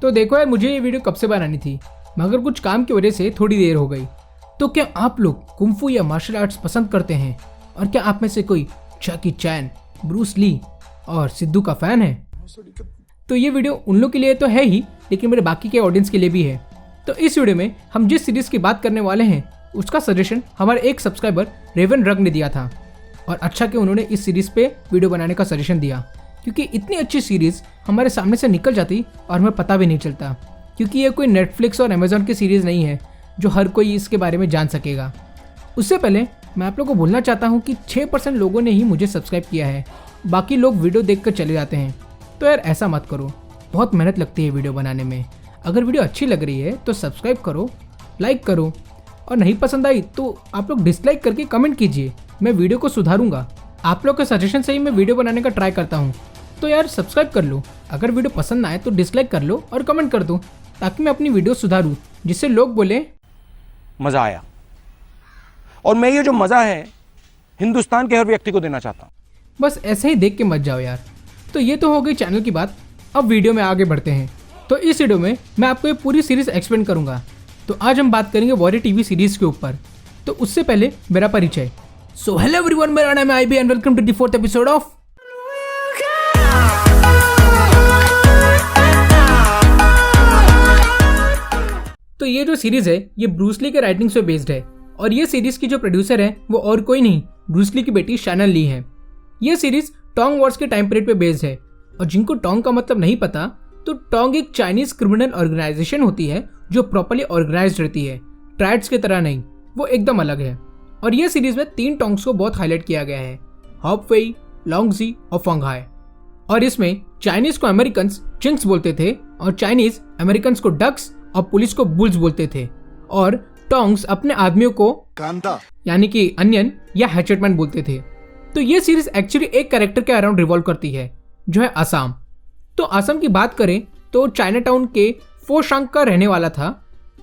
तो देखो यार, मुझे ये वीडियो कब से बनानी थी, मगर कुछ काम की वजह से थोड़ी देर हो गई। तो क्या आप लोग कुंफू या मार्शल आर्ट्स पसंद करते हैं? और क्या आप में से कोई जैकी चैन, ब्रूस ली और सिद्धू का फैन है? तो ये वीडियो उन लोग के लिए तो है ही, लेकिन मेरे बाकी के ऑडियंस के लिए भी है। तो इस वीडियो में हम जिस सीरीज की बात करने वाले हैं उसका सजेशन हमारे एक सब्सक्राइबर रेवन रग ने दिया था। और अच्छा कि उन्होंने इस सीरीज पे वीडियो बनाने का सजेशन दिया, क्योंकि इतनी अच्छी सीरीज हमारे सामने से निकल जाती और हमें पता भी नहीं चलता, क्योंकि ये कोई नेटफ्लिक्स और अमेजोन की सीरीज़ नहीं है जो हर कोई इसके बारे में जान सकेगा। उससे पहले मैं आप लोगों को बोलना चाहता हूँ कि 6% लोगों ने ही मुझे सब्सक्राइब किया है, बाकी लोग वीडियो देख कर चले जाते हैं। तो यार ऐसा मत करो, बहुत मेहनत लगती है वीडियो बनाने में। अगर वीडियो अच्छी लग रही है तो सब्सक्राइब करो, लाइक करो, और नहीं पसंद आई तो आप लोग डिसलाइक करके कमेंट कीजिए, मैं वीडियो को सुधारूंगा। आप लोग के सजेशन से ही मैं वीडियो बनाने का ट्राई करता हूँ। तो यार सब्सक्राइब कर लो, अगर वीडियो पसंद ना आए तो डिसलाइक कर लो और कमेंट कर दो, ताकि मैं अपनी वीडियो सुधारूँ, जिससे लोग बोले मजा आया। और मैं ये जो मजा है हिंदुस्तान के हर व्यक्ति को देना चाहता हूँ। बस ऐसे ही देख के मत जाओ यार। तो ये तो हो गई चैनल की बात, अब वीडियो में आगे बढ़ते हैं। तो इस वीडियो में मैं आपको ये पूरी सीरीज एक्सप्लेन करूंगा। तो आज हम बात करेंगे वॉरियर टीवी सीरीज के ऊपर। तो उससे पहले मेरा परिचय। सो हेलो एवरीवन, मेरा नाम है IB and welcome to the 4th episode of. तो ये जो सीरीज है ये ब्रूस ली के राइटिंग्स पे बेस्ड है, और ये सीरीज की जो प्रोड्यूसर है वो और कोई नहीं, ब्रूस ली की बेटी शैनन ली है। ये सीरीज टोंग वॉर्स के टाइम पीरियड पे बेस्ड है, और जिनको टोंग का मतलब नहीं पता, तो टोंग एक चाइनीज क्रिमिनल ऑर्गेनाइजेशन होती है जो प्रॉपर्ली ऑर्गेनाइज्ड रहती है, ट्राइड्स की तरह नहीं, वो एकदम अलग है। और ये सीरीज में 3 टोंग्स को बहुत हाईलाइट किया गया है, हॉप वेई, लोंगजी और फंगहाई। और इसमें चाइनीज को अमेरिकन्स चिंग्स बोलते थे, और चाइनीज अमेरिकन्स को डक्स और पुलिस को बुल्स बोलते थे, और टोंग्स अपने आदमियों को कांता यानी कि अनियन या हैचेटमैन बोलते थे। तो ये सीरीज एक्चुअली एक कैरेक्टर के अराउंड रिवॉल्व करती है, जो है आसाम। तो आसाम की बात करें तो चाइना टाउन के फोशांग का रहने वाला था,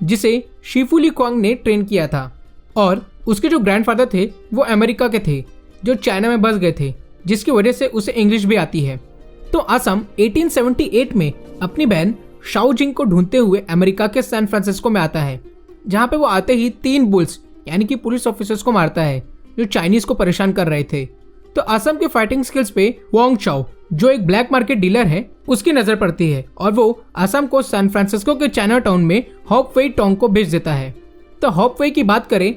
जिसे शिफू ली क्वांग ने ट्रेन किया था, और उसके जो ग्रैंडफादर थे वो अमेरिका के थे, जो चाइना में बस गए थे, जिसकी वजह से उसे इंग्लिश भी आती है। तो आसाम 1878 में अपनी बहन शाओ जिंग को ढूंढते हुए अमेरिका के सैन फ्रांसिस्को में आता है, जहाँ पे वो आते ही 3 बुल्स यानी कि पुलिस ऑफिसर्स को मारता है, जो चाइनीज को परेशान कर रहे थे। तो आसाम के फाइटिंग स्किल्स पे वोंग चाओ, जो एक ब्लैक मार्केट डीलर है, उसकी नजर पड़ती है, और वो आसाम को सैन फ्रांसिस्को के चाइना टाउन में हॉप वेई टोंग को भेज देता है। तो हॉप वेई की बात करें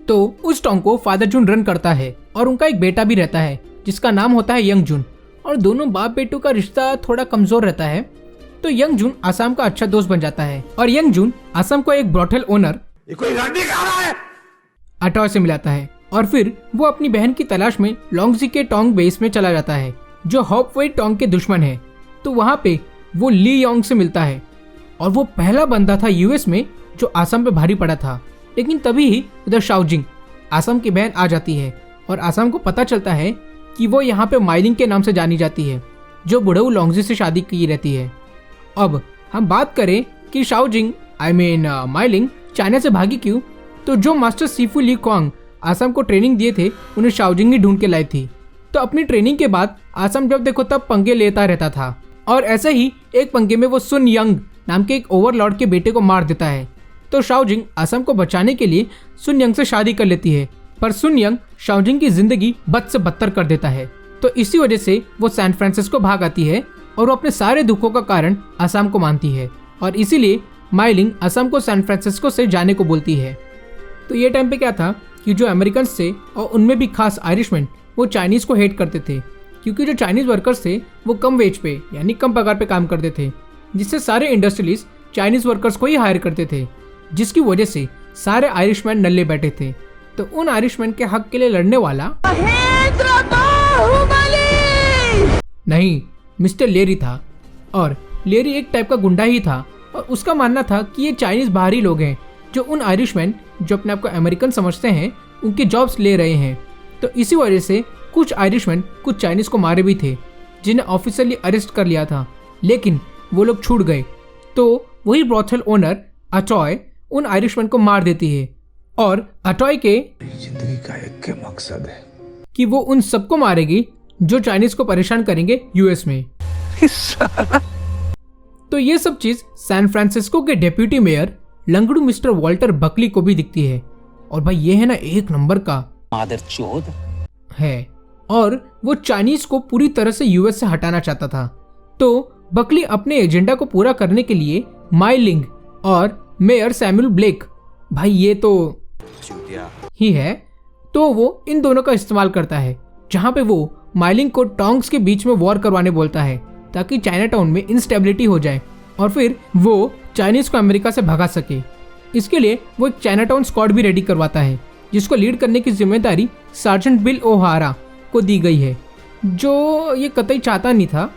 तो उस टोंग को फादर जुन रन करता है, और उनका एक बेटा भी रहता है जिसका नाम होता है यंग जुन, और दोनों बाप बेटों का रिश्ता थोड़ा कमजोर रहता है। तो यंग जुन आसाम का अच्छा दोस्त बन जाता है, और यंग जुन आसाम को एक ब्रॉथल ओनर अटॉय से मिलाता है, और फिर वो अपनी बहन की तलाश में लोंगजी के टोंग बेस में चला जाता है, जो हॉप वेई टोंग के दुश्मन है। तो वहाँ पे वो ली योंग से मिलता है, और वो पहला बंदा था यूएस में जो आसाम पे भारी पड़ा था। लेकिन तभी ही उधर शाओजिंग, आसाम की बहन, आ जाती है, और आसाम को पता चलता है कि वो यहाँ पे माइलिंग के नाम से जानी जाती है, जो बुढ़ऊ लोंगजी से शादी की रहती है। अब हम बात करें कि शाओजिंग माइलिंग चाइना से भागी क्यों, तो जो मास्टर शिफू ली क्वांग आसाम को ट्रेनिंग दिए थे, उन्हें शाओजिंग ही ढूंढ के लाई थी। तो अपनी ट्रेनिंग के बाद आसाम जब देखो तब पंगे लेता रहता था, और ऐसे ही एक पंगे में वो सुन यंग नाम के एक ओवरलॉर्ड के बेटे को मार देता है। तो शाओजिंग आसाम को बचाने के लिए सुन यंग से शादी कर लेती है, पर सुन यंग शाओजिंग की जिंदगी बद से बदतर कर देता है। तो इसी वजह से वो सैन फ्रांसिस्को भाग आती है, और वो अपने सारे दुखों का कारण आसाम को मानती है, और इसीलिए माइलिंग आसाम को सैन फ्रांसिस्को से जाने को बोलती है। तो ये टाइम पे क्या था कि जो अमेरिकन्स थे, और उनमें भी खास आयरिशमैन, वो चाइनीज को हेट करते थे, क्योंकि जो चाइनीज वर्कर्स थे वो कम वेज पे यानी कम पगार पे काम करते थे, जिससे सारे इंडस्ट्रियलिस्ट चाइनीज वर्कर्स को ही हायर करते थे, जिसकी वजह से सारे आयरिशमैन नल्ले बैठे थे। तो उन आयरिशमैन के हक के लिए लड़ने वाला नहीं, मिस्टर लेरी था, और लेरी एक टाइप का गुंडा ही था, और उसका मानना था कि ये चाइनीज बाहरी लोग हैं जो उन आयरिशमैन जो अपने आप को अमेरिकन समझते हैं उनके जॉब्स ले रहे हैं। तो इसी वजह से कुछ आयरिशमैन कुछ चाइनीज को मारे भी थे, जिन्हें ऑफिशियली अरेस्ट कर लिया था, लेकिन वो लोग छूट गए। तो वही ब्रॉथल ओनर अटॉय उन आयरिशमैन को मार देती है, और अटॉय के जिंदगी का एक मकसद है कि वो उन सबको मारेगी जो चाइनीज को परेशान करेंगे यूएस में। तो ये सब चीज सैन फ्रांसिस्को के डेप्यूटी मेयर लंगड़ू मिस्टर वॉल्टर बकली को भी दिखती है। और भाई ये है ना एक नंबर का मादरचोद है, और वो चाइनीज को पूरी तरह से यूएस से हटाना चाहता था। तो बकली अपने एजेंडा को पूरा करने के लिए माई लिंग और मेयर सैमुअल ब्लेक, भाई ये तो ही है, तो वो इन दोनों का इस्तेमाल करता है, जहां पे वो माइलिंग को टोंग्स के बीच में वॉर करवाने बोलता है ताकि चाइना टाउन में इंस्टेबिलिटी हो जाए और फिर वो चाइनीज को अमेरिका से भगा सके। इसके लिए वो एक चाइना टाउन स्क्वाड भी रेडी करवाता है, जिसको लीड करने की जिम्मेदारी सार्जेंट बिल ओहारा को दी गई है, जो ये कतई चाहता नहीं था।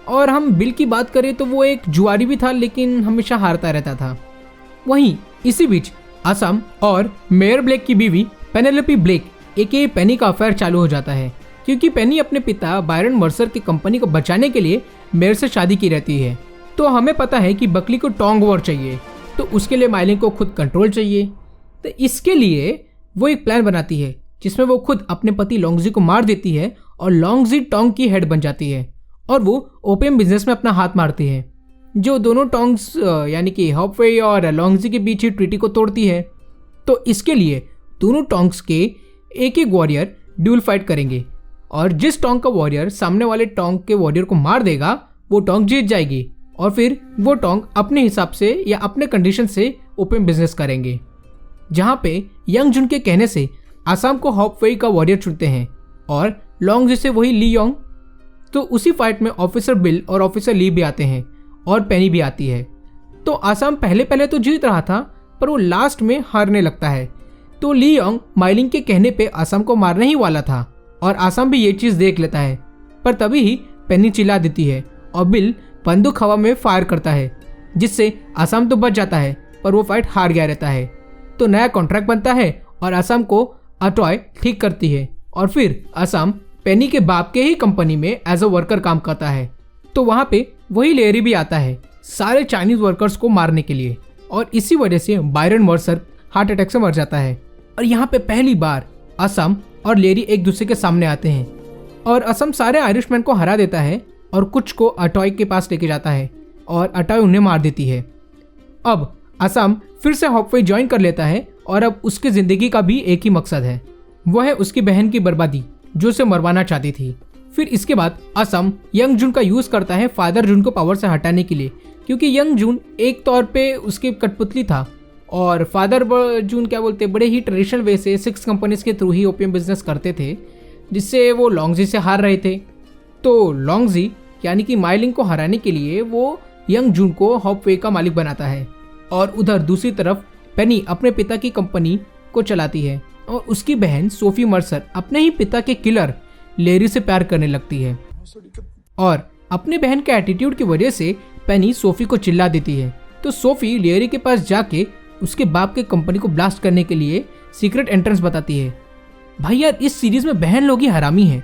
और हम बिल की बात करें तो वो एक जुआरी भी था, लेकिन हमेशा हारता रहता था। वहीं इसी बीच असम और मेयर ब्लेक की बीवी पेनेलोपी ब्लेक एके पेनी का अफेयर चालू हो जाता है, क्योंकि पेनी अपने पिता बायरन मर्सर की कंपनी को बचाने के लिए मेयर से शादी की रहती है। तो हमें पता है कि बकली को टोंग वॉर चाहिए, तो उसके लिए माइलिंग को खुद कंट्रोल चाहिए। तो इसके लिए वो एक प्लान बनाती है जिसमें वो खुद अपने पति लोंगजी को मार देती है और लोंगजी टोंग की हेड बन जाती है और वो ओपियम बिजनेस में अपना हाथ मारती है, जो दोनों टोंग्स यानी कि हॉपवे और लोंगजी के बीच ही ट्रीटी को तोड़ती है। तो इसके लिए दोनों टोंग्स के एक एक वॉरियर ड्यूल फाइट करेंगे और जिस टोंग का वॉरियर सामने वाले टोंग के वॉरियर को मार देगा वो टोंग जीत जाएगी और फिर वो टोंग अपने हिसाब से या अपने कंडीशन से ओपियम बिजनेस करेंगे। जहाँ पे यंग जुन के कहने से आसाम को हॉपवे का वॉरियर चुनते हैं और लोंगजी से वही ली योंग। तो उसी फाइट में ऑफिसर बिल और ऑफिसर ली भी आते हैं और पेनी भी आती है। तो आसाम पहले पहले तो जीत रहा था, पर वो लास्ट में हारने लगता है। तो ली योंग माइलिंग के कहने पे आसाम को मारने ही वाला था और आसाम भी ये चीज़ देख लेता है, पर तभी ही पेनी चिल्ला देती है और बिल बंदूक हवा में फायर करता है, जिससे आसाम तो बच जाता है, पर वो फाइट हार गया रहता है। तो नया कॉन्ट्रैक्ट बनता है और आसाम को अटॉय ठीक करती है और फिर आसाम पेनी के बाप के ही कंपनी में एज अ वर्कर काम करता है। तो वहाँ पे वही लेरी भी आता है सारे चाइनीज वर्कर्स को मारने के लिए, और इसी वजह से बायरन मर्सर हार्ट अटैक से मर जाता है। और यहाँ पे पहली बार असम और लेरी एक दूसरे के सामने आते हैं और असम सारे आयरिशमैन को हरा देता है और कुछ को अटॉय के पास लेके जाता है और अटॉय उन्हें मार देती है। अब असम फिर से हॉपवे ज्वाइन कर लेता है और अब उसकी जिंदगी का भी एक ही मकसद है, वह है उसकी बहन की बर्बादी जो उसे मरवाना चाहती थी। फिर इसके बाद असम यंग जून का यूज करता है फादर जून को पावर से हटाने के लिए, क्योंकि यंग जून एक तौर पे उसकी कठपुतली था और फादर जून क्या बोलते बड़े ही ट्रेडिशनल वे से 6 कंपनीज के थ्रू ही ओपियम बिजनेस करते थे, जिससे वो लोंगजी से हार रहे थे। तो लोंगजी यानी कि माइलिंग को हराने के लिए वो यंग जून को हॉपवे का मालिक बनाता है और उधर दूसरी तरफ पेनी अपने पिता की कंपनी को चलाती है और उसकी बहन सोफी मर्सर अपने ही पिता के किलर लेरी से प्यार करने लगती है। और अपने बहन के एटीट्यूड की वजह से पेनी सोफी को चिल्ला देती है। तो सोफी लेरी के पास जाके उसके बाप के कंपनी को ब्लास्ट करने के लिए सीक्रेट एंट्रेंस बताती है। भाई यार इस सीरीज में बहन लोग ही हरामी है,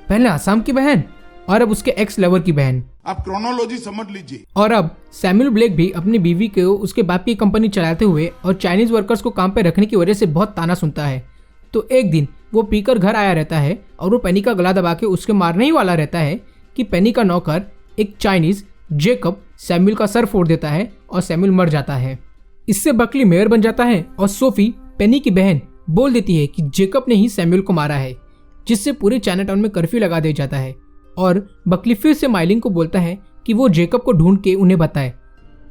पहले आसाम की बहन और अब उसके एक्स लवर की बहन। आप क्रोनोलॉजी समझ लीजिए। और अब सैमुअल ब्लेक भी अपनी बीवी को उसके बाप की कंपनी चलाते हुए और चाइनीज वर्कर्स को काम पे रखने की वजह से बहुत ताना सुनता है। तो एक दिन वो पीकर घर आया रहता है और वो पेनी का गला दबा के उसके मारने ही वाला रहता है कि पेनी का नौकर एक चाइनीज जेकब सैमुअल का सर फोड़ देता है और सैमुअल मर जाता है। इससे बकली मेयर बन जाता है और सोफी पेनी की बहन बोल देती है कि जेकब ने ही सैमुअल को मारा है, जिससे पूरे चाइना टाउन में कर्फ्यू लगा दिया जाता है। और बकली फिर से माइलिंग को बोलता है कि वो जेकब को ढूंढ के उन्हें बताए।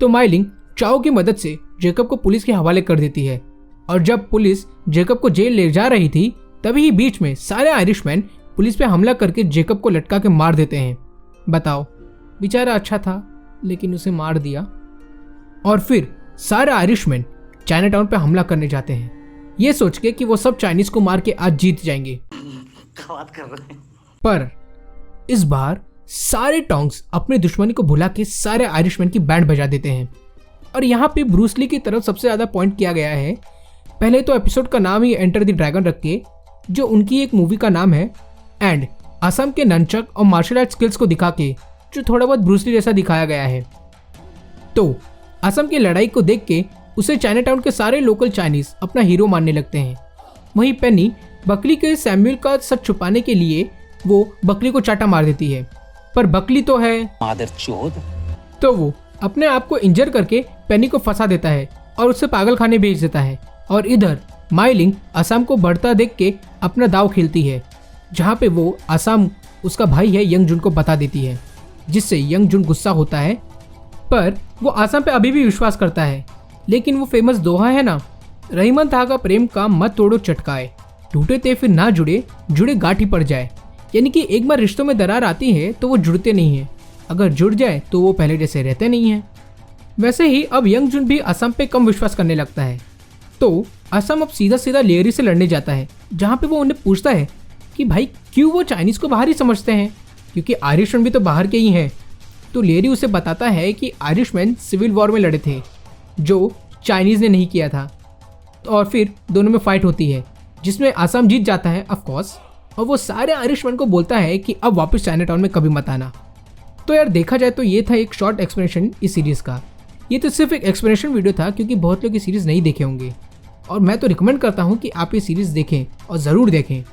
तो माइलिंग चाओ की मदद से जेकब को पुलिस के हवाले कर देती है और जब पुलिस जेकब को जेल ले जा रही थी तभी ही बीच में सारे आयरिशमैन पुलिस पे हमला करके जेकब को लटका के मार देते हैं। बताओ, बेचारा अच्छा था लेकिन उसे मार दिया। और फिर सारे आयरिशमैन चाइना टाउन पे हमला करने जाते हैं, ये सोच के कि वो सब चाइनीज को मार के आज जीत जाएंगे। पर इस बार सारे टोंग्स अपने दुश्मनी को भुला के सारे आयरिशमैन की बैंड बजा देते हैं। और यहाँ पे ब्रूस ली की तरफ सबसे ज्यादा पॉइंट किया गया है। पहले तो एपिसोड का नाम ही एंटर द ड्रैगन रख के, जो उनकी एक मूवी का नाम है, एंड असम के ननचक और मार्शल आर्ट स्किल्स को दिखा के, जो थोड़ा बहुत ब्रूस ली जैसा दिखाया गया है। तो असम की लड़ाई को देख के उसे चाइना टाउन के सारे लोकल चाइनीज अपना हीरो मानने लगते हैं। वहीं पेनी बकली के सैमुअल का सच छुपाने के लिए वो बकली को चाटा मार देती है, पर बकली तो है मादरचोद। तो वो अपने आप को इंजर करके पेनी को फंसा देता है और उससे पागल खाने भेज देता है। और इधर माइलिंग आसाम को बढ़ता देख के अपना दाव खेलती है, जहाँ पे वो आसाम उसका भाई है यंग जुन को बता देती है, जिससे यंग जुन गुस्सा होता है। पर वो आसाम पे अभी भी विश्वास करता है। लेकिन वो फेमस दोहा है ना, रहीमन धागा प्रेम का मत तोड़ो चटकाए, टूटे ते फिर ना जुड़े, जुड़े गांठ ही पड़ जाए। यानी कि एक बार रिश्तों में दरार आती है तो वो जुड़ते नहीं है, अगर जुड़ जाए तो वो पहले जैसे रहते नहीं हैं। वैसे ही अब यंग जुन भी असम पे कम विश्वास करने लगता है। तो असम अब सीधा सीधा लेयरी से लड़ने जाता है, जहाँ पे वो उन्हें पूछता है कि भाई क्यों वो चाइनीज़ को बाहर ही समझते हैं, क्योंकि आयरिशमैन भी तो बाहर के ही हैं। तो लेयरी उसे बताता है कि आयरिशमैन सिविल वॉर में लड़े थे, जो चाइनीज़ ने नहीं किया था। और फिर दोनों में फाइट होती है, जिसमें आसाम जीत जाता है ऑफ कोर्स। और वो सारे आयरिशमैन को बोलता है कि अब वापस चाइनाटाउन में कभी मत आना। तो यार देखा जाए तो ये था एक शॉर्ट एक्सप्लेनेशन इस सीरीज़ का। ये तो सिर्फ एक एक्सप्लेनेशन वीडियो था, क्योंकि बहुत लोग ये सीरीज़ नहीं देखे होंगे, और मैं तो रिकमेंड करता हूँ कि आप ये सीरीज़ देखें और ज़रूर देखें।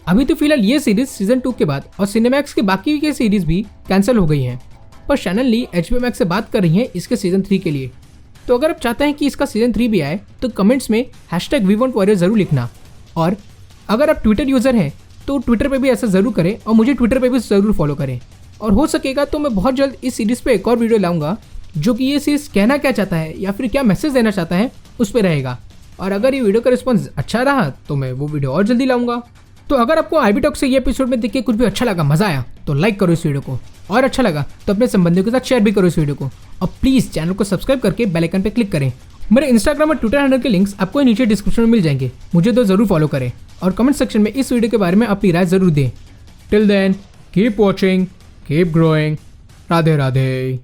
अभी तो फिलहाल ये सीरीज़ सीजन 2 के बाद और सिनेमैक्स के बाकी के सीरीज़ भी कैंसिल हो गई हैं, पर चैनल ली HBO Max से बात कर रही है इसके सीजन 3 के लिए। तो अगर आप चाहते हैं कि इसका सीजन 3 भी आए तो कमेंट्स में #WeWantWarrior ज़रूर लिखना। और अगर आप ट्विटर यूज़र हैं तो ट्विटर पे भी ऐसा ज़रूर करें, और मुझे ट्विटर पे भी ज़रूर फॉलो करें। और हो सकेगा तो मैं बहुत जल्द इस सीरीज़ पे एक और वीडियो लाऊंगा, जो कि ये सीरीज़ कहना क्या चाहता है या फिर क्या मैसेज देना चाहता है उस पर रहेगा। और अगर ये वीडियो का रिस्पॉन्स अच्छा रहा तो मैं वो वीडियो और जल्दी लाऊंगा। तो अगर आपको आईबी टॉक से ये एपिसोड में देख के कुछ भी अच्छा लगा, मज़ा आया, तो लाइक करो इस वीडियो को, और अच्छा लगा तो अपने संबंधियों के साथ शेयर भी करो इस वीडियो को। और प्लीज़ चैनल को सब्सक्राइब करके बेल आइकन पे क्लिक करें। मेरे इंस्टाग्राम और ट्विटर हैंडल के लिंक्स आपको नीचे डिस्क्रिप्शन में मिल जाएंगे, मुझे तो ज़रूर फॉलो करें। और कमेंट सेक्शन में इस वीडियो के बारे में अपनी राय ज़रूर दें। Till then keep watching, keep growing. Radhe Radhe.